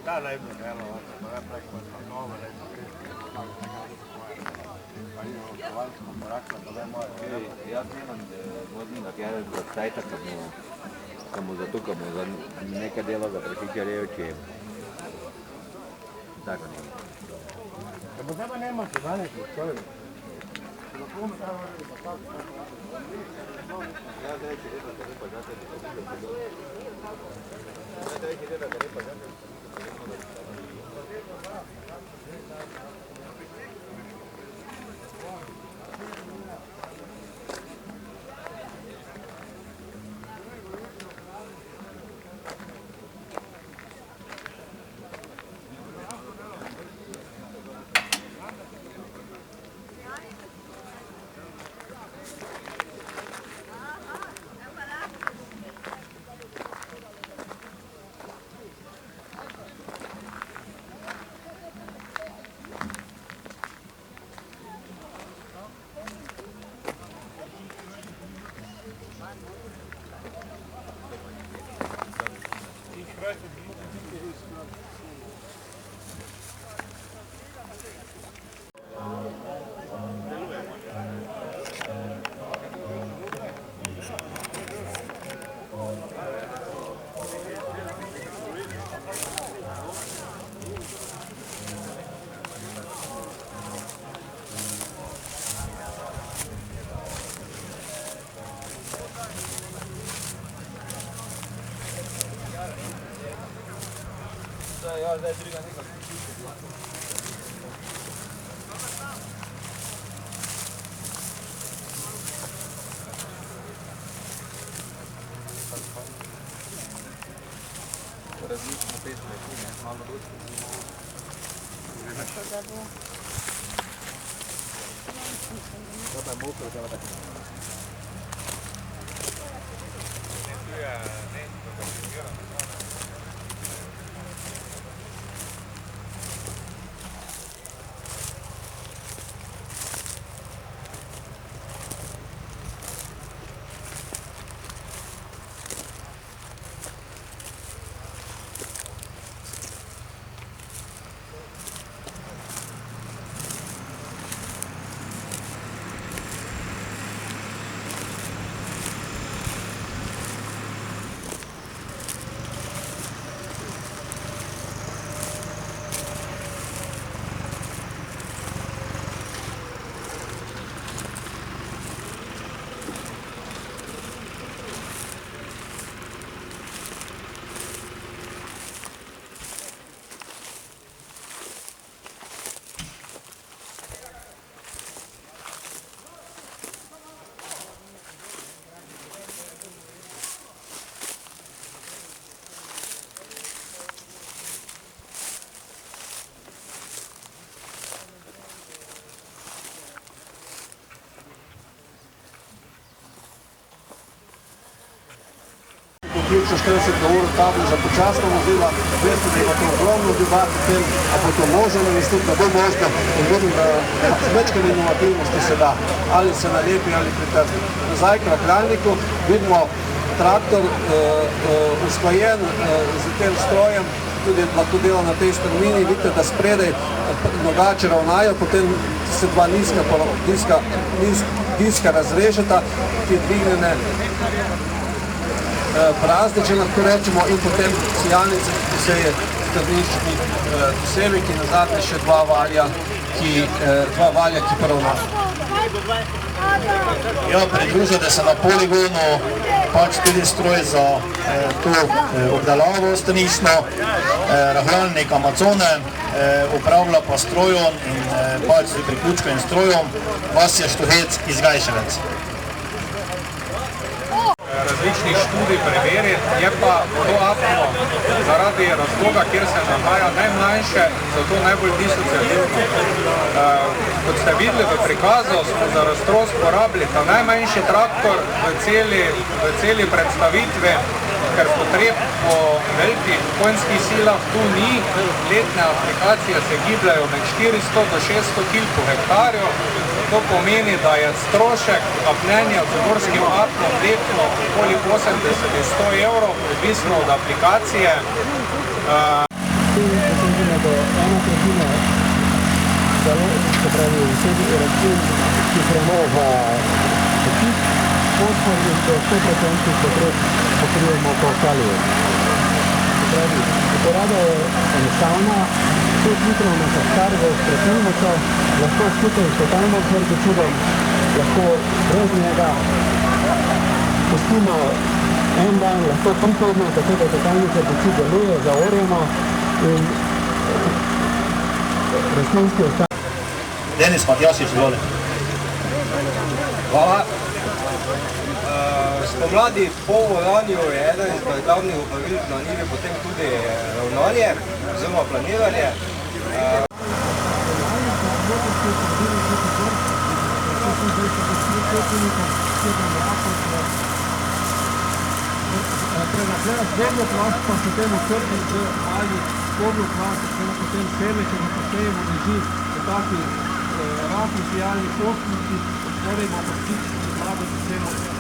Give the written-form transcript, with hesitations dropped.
Šta ne bi delo, da ne preko nove, ne Jaz imam vodnega kjera za sajta, ko mu zatukamo za nekaj delo za prešičarjev, če tako nema. Da bo zdaj nema se danes u čovjek. Ja, da je će reda da ne pa zato je to bilo. Ja, da je će reda da ne pa zato je to bilo. Ja, zdaj druga nekaj. Različne pesme, malo dosti. To pa je mokro, da je tako. Tu je nekaj, da je zbirano. Približno 40 na uro tablo za počasna vozila, veste, da ima to ogromno debat o tem, a bo to možno namestiti, ne bo možno, in vidim, da z večkrat inovativnosti se da, ali se nalepi ali pritrdi. Nazaj k rahljalniku vidimo traktor usklajen z tem strojem, tudi lahko dela na tej strmini, vidite, da spredaj nogače ravnajo, potem se dva diska razrežeta, ki je dvignjene prazne, če lahko rečemo, in potem sijalnice, ki se je strniščni dosevek in nazadnje še dva valja, ki poravnajo. Ja, pridružite se na poligonu, pač tudi stroj za to obdelavo strniščno, rahljalnik Amazone, upravlja pa strojem in pač z priključkovim strojem, vas je Štuhec iz Gajševec. Različnih študij preveriti, je pa to apno zaradi razloga, kjer se nahaja najmlajše, zato najbolj disocialivno. Kot ste videli v prikazu, smo za razstrost porabili ta najmanjši traktor v celi predstavitvi, ker potreb po velikih konjskih silah tu ni. Letne aplikacije se gibljajo med 400 do 600 kg po hektarju. To pomeni, da je strošek apnenja z gorskim apnom letno okoli 80 do 100 evrov, odvisno od aplikacije. do 1/3, se pravi vsedi račun, ki hrano v pokit, fosfor in do 100% potreb pokrijemo po kaliju. Se pravi, uporaba je enostavna, 5 litrov na hektar v spretilnico, lahko skupaj s totalnim herbicidom, lahko brez njega pustimo en dan, lahko 3 tedne, tako da totalni herbicid deluje, zaorjemo in rastlinski ostanek. Denis Matjasič, izvoli. Hvala. Spomladi po oranju je eden izmed glavnih opravil na njivi potem tudi ravnanje oziroma planiranje. Prenapljena spodnjo plast pa se temu črti z ali spodnjo plast, potem seme, če ga posejemo, leži v taki rahli sijalni kostnici, torej bomo stični vlado s semo